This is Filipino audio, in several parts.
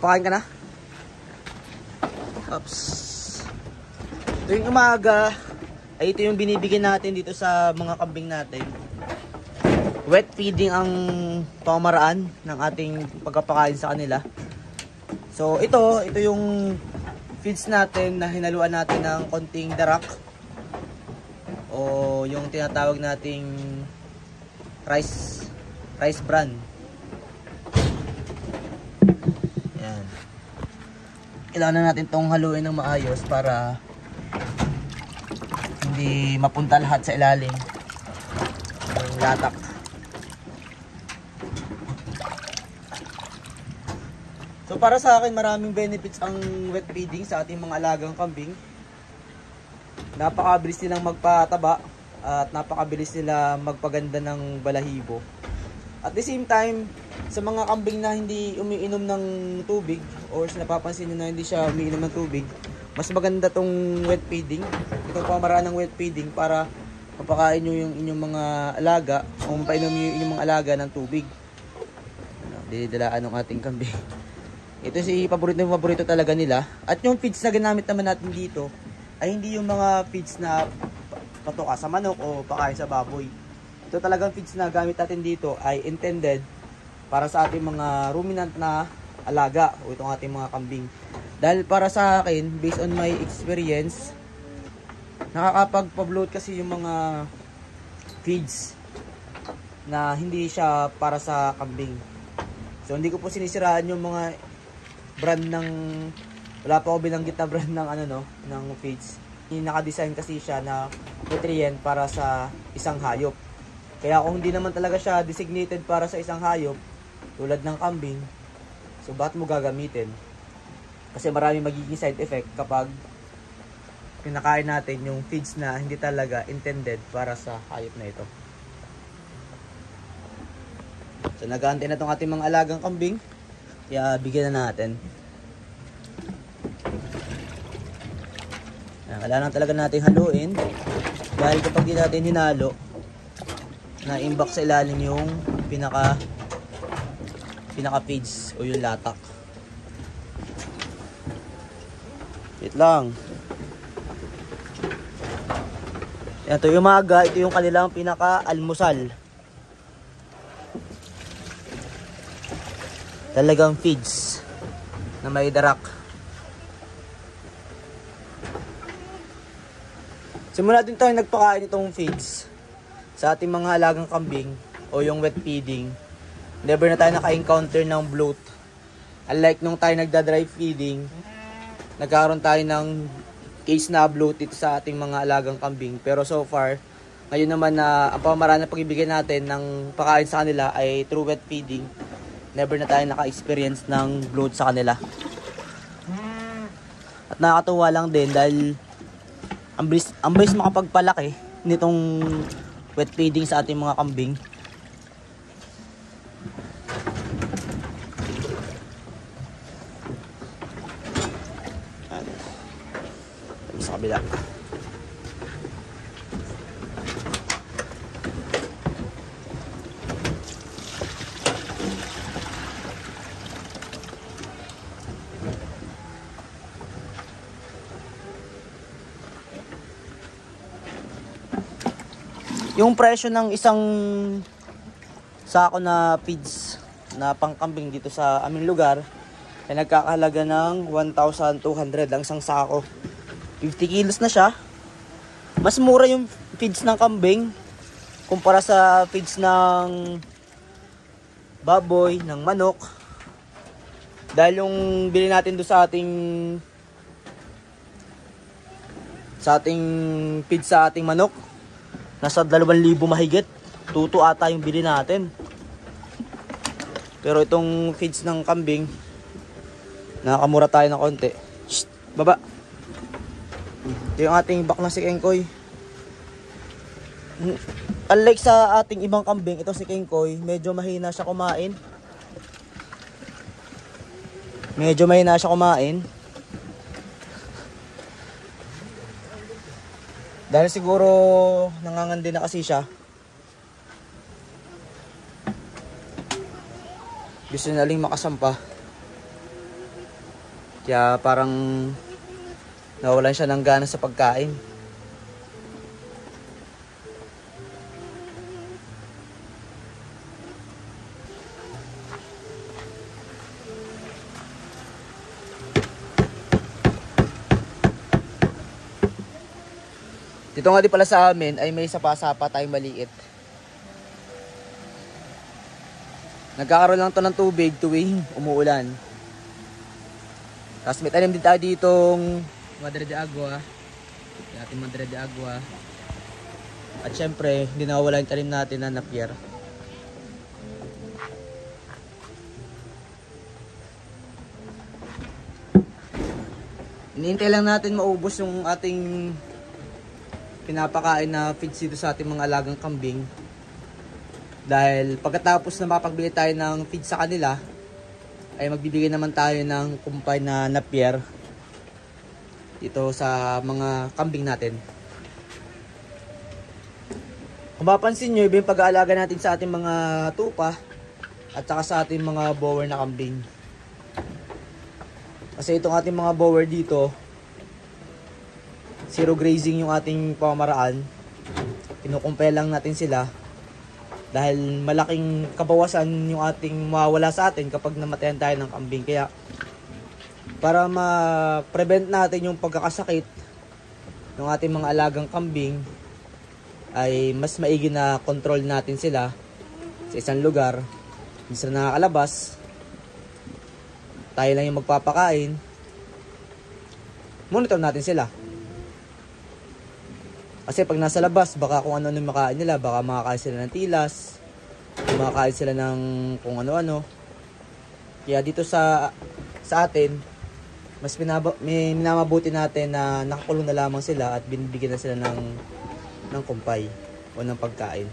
Papakain ka na? Oops. Tuwing umaga, ay ito yung binibigyan natin dito sa mga kambing natin. Wet feeding ang pamaraan ng ating pagpapakain sa kanila. So ito yung feeds natin na hinaluan natin ng konting darak o yung tinatawag nating rice bran. Yan. Kailangan natin tong haluin ng maayos para hindi mapunta lahat sa ilalim ng latak. So para sa akin, maraming benefits ang wet feeding sa ating mga alagang kambing. Napakabilis nilang magpataba at napakabilis nila magpaganda ng balahibo. At the same time, sa mga kambing na hindi umiinom ng tubig or napapansin nyo na hindi siya umiinom ng tubig, mas maganda tong wet feeding. Itong pamaraan ng wet feeding para mapakain nyo yung inyong mga alaga o mapainom nyo yung inyong mga alaga ng tubig. Didilaan ng ating kambing. Ito si paborito talaga nila. At yung feeds na ginamit naman natin dito ay hindi yung mga feeds na patoka sa manok o pakain sa baboy. Ito talagang feeds na gamit natin dito ay intended para sa ating mga ruminant na alaga o itong ating mga kambing. Dahil para sa akin, based on my experience, nakakapagpa-bloat kasi yung mga feeds na hindi siya para sa kambing. So hindi ko po sinisiraan yung mga brand ng, wala pa ako binanggit na brand ng ng feeds. Naka-design kasi siya na nutrient para sa isang hayop. Kaya kung hindi naman talaga siya designated para sa isang hayop, tulad ng kambing, so bakit mo gagamitin? Kasi marami magiging side effect kapag pinakain natin yung feeds na hindi talaga intended para sa hayop na ito. So nag-aantay na itong ating mga alagang kambing. Kaya bigyan na natin. Kailangan talaga natin haluin. Dahil kapag di natin hinalo, na-imbak sa ilalim yung pinaka feeds o yung latak. Wait lang. Ito yung umaga, ito yung kanilang pinaka-almusal. Talagang feeds na may darak. Simula din tayo nagpakain itong feeds sa ating mga alagang kambing o yung wet feeding. Never na tayo naka-encounter ng bloat. Unlike nung tayo nagda-dry feeding, nagkaroon tayo ng case na bloat dito sa ating mga alagang kambing. Pero so far, ngayon naman na ang pamaraan na pagbibigay natin ng pakain sa kanila ay through wet feeding. Never na tayo naka-experience ng bloat sa kanila. At nakakatuwa lang din dahil ang bilis makapagpalaki nitong wet feeding sa ating mga kambing. Sa kabila. Yung presyo ng isang sako na feeds na pangkambing dito sa aming lugar ay nagkakahalaga ng 1,200 lang isang sako. 50 kilos na siya. Mas mura yung feeds ng kambing kumpara sa feeds ng baboy, ng manok. Dahil yung bili natin doon sa ating feeds sa ating manok, nasa 2,000 mahigit. Tuto ata yung bili natin. Pero itong feeds ng kambing, nakakamura tayo ng konti. Shhh, baba. Ito yung ating bakla si Kengkoy. Unlike sa ating ibang kambing, ito si Kengkoy, medyo mahina siya kumain. Dahil siguro nangangandi na kasi siya. Gusto naling makasampa. Kaya parang nawalan siya ng gana sa pagkain. Dito nga di pala sa amin ay may sapa-sapa tayong maliit. Nagkakaroon lang to ng tubig tuwing umuulan. Tapos may tanim din tayo ditong madre de agua. Yung ating madre de agua. At syempre, hindi nawawala yung tanim natin na napier. Iniintay lang natin maubos yung ating pinapakain na feeds dito sa ating mga alagang kambing. Dahil pagkatapos na mapagbili tayo ng feed sa kanila, ay magbibigay naman tayo ng kumpay na napier dito sa mga kambing natin. Kung mapansin nyo, iba yung pag-aalaga natin sa ating mga tupa at saka sa ating mga bower na kambing. Kasi itong ating mga bower dito, zero grazing yung ating pamamaraan. Kinukumpay lang natin sila dahil malaking kabawasan yung ating mawawala sa atin kapag namatayan tayo ng kambing. Kaya para ma-prevent natin yung pagkakasakit ng ating mga alagang kambing, ay mas maigi na control natin sila sa isang lugar. Hindi sila nakakalabas, tayo lang yung magpapakain, monitor natin sila. Kasi pag nasa labas, baka kung ano-ano yung makain nila, baka makakain sila ng tilas, makakain sila ng kung ano-ano. Kaya dito sa atin, mas minamabuti natin na nakakulong na lamang sila at binibigyan na sila ng kumpay o ng pagkain.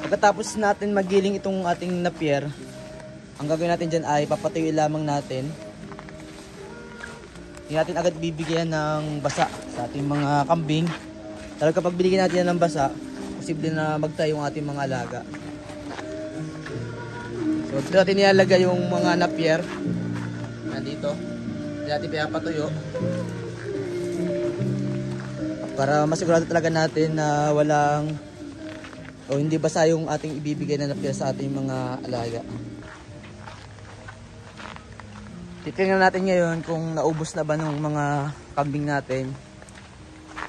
Pagkatapos natin magiling itong ating napier, ang gagawin natin dyan ay papatuyuin lamang natin. Hindi natin agad bibigyan ng basa sa ating mga kambing. Dahil kapag binigyan natin yan ng basa, posible na magtayo ang ating mga alaga. So dito natin nilalagay yung mga napier. Nandito. Dito natin pinapatuyo. Para masigurado talaga natin na walang o hindi basa yung ating ibibigay na napier sa ating mga alaga. Titingnan natin ngayon kung naubos na ba ng mga kambing natin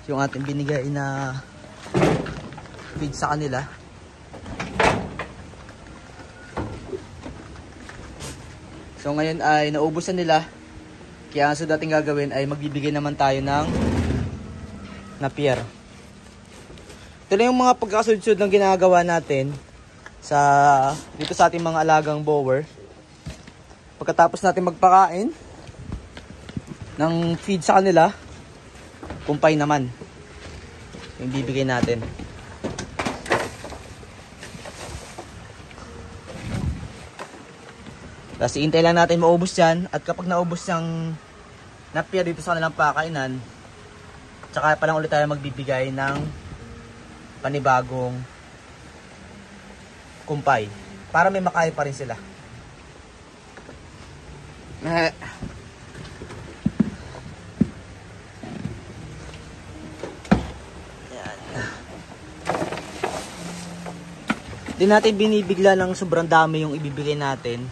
yung ating binigay na feed sa kanila. So ngayon ay naubos na nila. Kaya ang so dating gagawin ay magbibigay naman tayo ng napier. Ito na yung mga pagkakasunod-sunod ng ginagawa natin dito sa ating mga alagang bower. Pagkatapos natin magpakain ng feed sa kanila, kumpay naman yung bibigay natin. Tapos iintay lang natin maubos yan, at kapag naubos yung napier dito sa kanilang pakainan, tsaka pa lang ulit tayo magbibigay ng panibagong kumpay para may makain pa rin sila. Hindi natin binibigla ng sobrang dami yung ibibigay natin,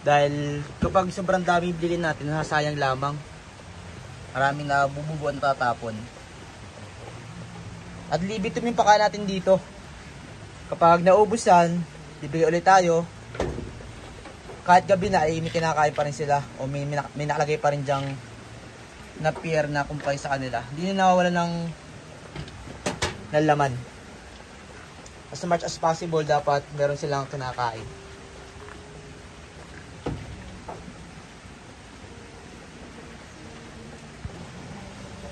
dahil kapag sobrang dami ibibigay natin, nasasayang lamang. Maraming nabububuan, tatapon. At libitin yung pakain natin dito. Kapag naubusan, bibigay ulit tayo. Kahit gabi na ay may kinakain pa rin sila, o may nakalagay pa rin dyang napier na kumpay sa kanila. Hindi na nawawala ng laman. As much as possible, dapat meron silang kinakain.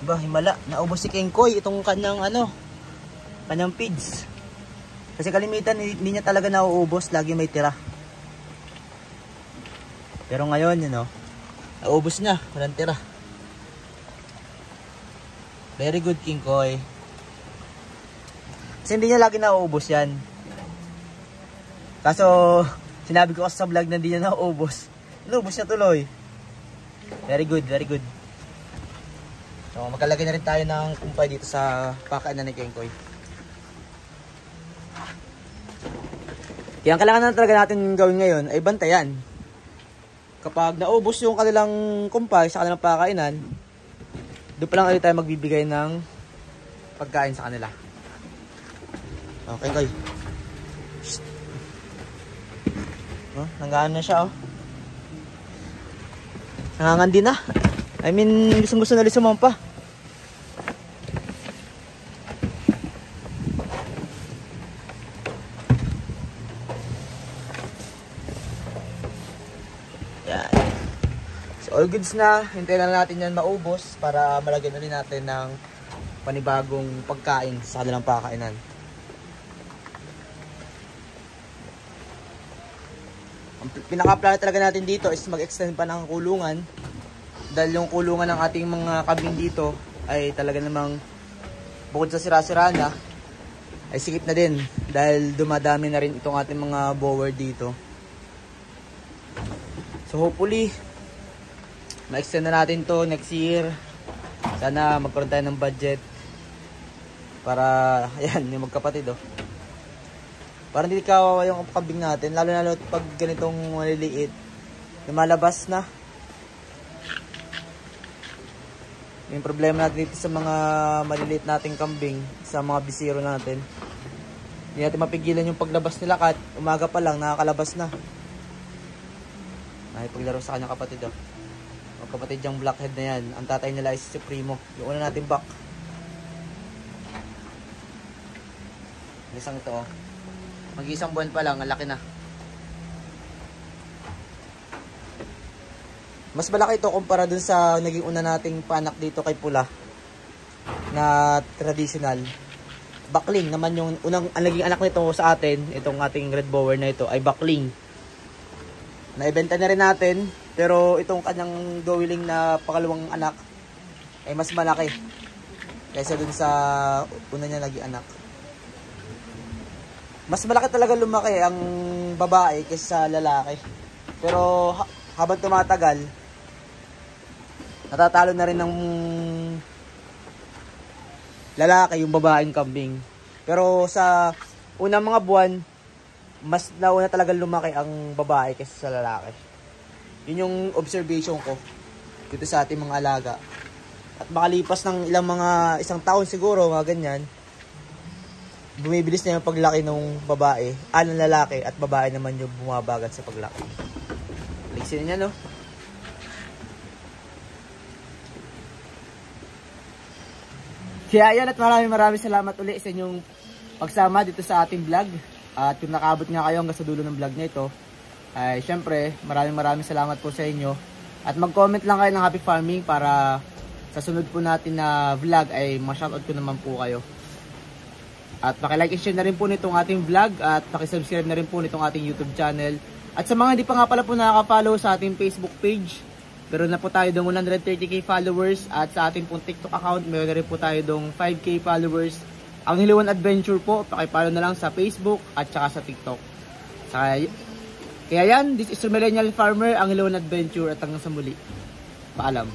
Himala, naubos si King Koy itong kanyang feeds. Kasi kalimitan, hindi niya talaga nauubos. Lagi may tira. Pero ngayon, yun o. Naubos niya. Walang tira. Very good, King Koy. Kasi hindi niya lagi nauubos yan. Kaso, sinabi ko kasi sa vlog na hindi niya nauubos. Naubos niya tuloy. Very good, very good. So, magkalagay na rin tayo ng kumpay dito sa pakainan ni King Koy. Kaya ang kailangan na talaga natin gawin ngayon ay bantayan. Kapag naubos yung kanilang kumpay sa kanilang pakainan, doon pa lang ulit tayo magbibigay ng pagkain sa kanila. Okay, Koy. Oh, nanggaan na siya, oh. Nangangandi na. I mean, gustong-gusto na lisumam pa. Yan. So, all goods na. Hintayin na natin yan maubos para malagyan na rin natin ng panibagong pagkain sa kanilang pakainan. Ang pinaka-plano talaga natin dito is mag-extend pa ng kulungan. Dahil yung kulungan ng ating mga kambing dito ay talaga namang bukod sa sira-sira na, ay sikip na din. Dahil dumadami na rin itong ating mga bower dito. So hopefully, ma-extend na natin to next year. Sana magkaroon tayo ng budget. Para, ayan, yung magkapatid, oh. Para hindi kawawa yung kambing natin. Lalo pag ganitong maliliit, lumalabas na. Yung problema natin dito sa mga maliliit nating kambing, sa mga bisiro natin. Hindi natin mapigilan yung paglabas nila kahit umaga pa lang, nakakalabas na. Nakipaglaro sa kanyang kapatid, oh. Ang kapatid yung blackhead na yan. Ang tatay nila is si Primo. Yung una natin back. Isang ito, oh. Mag-isang buwan pa lang, ang laki na. Mas malaki ito kumpara dun sa naging una nating panak dito kay Pula na traditional. Bakling naman yung unang naging anak nito sa atin, itong ating red bower na ito ay bakling. Naibenta na rin natin, pero itong kanyang dowiling na pangalawang anak ay mas malaki kaysa dun sa una niya naging anak. Mas malaki talaga lumaki ang babae kaysa sa lalaki. Pero habang tumatagal, natatalo na rin ng lalaki yung babaeng kambing. Pero sa unang mga buwan, mas nauna talaga lumaki ang babae kaysa sa lalaki. Yun yung observation ko dito sa ating mga alaga. At makalipas ng isang taon siguro, mga ganyan, bumibilis na yung paglaki ng babae, ng lalaki, at babae naman yung bumabagat sa paglaki. Liksin niya, no? Kaya yan, at maraming salamat ulit sa inyong pagsama dito sa ating vlog. At kung nakaabot nga kayo hanggang sa dulo ng vlog na ito, ay syempre maraming salamat po sa inyo. At mag-comment lang kayo ng happy farming para sa sunod po natin na vlog ay ma-shoutout ko naman po kayo. At paki-like and share na rin po nitong ating vlog at paki-subscribe na rin po nitong ating YouTube channel. At sa mga hindi pa nga pala po nakaka-follow sa ating Facebook page, meron na po tayo dong 130k followers, at sa ating pong TikTok account meron na rin po tayo dong 5k followers. Ang Hiluan Adventure po, paki-follow na lang sa Facebook at saka sa TikTok. Kaya yan, this is Millennial Farmer, ang Hiluan Adventure, at hanggang sa muli. Paalam.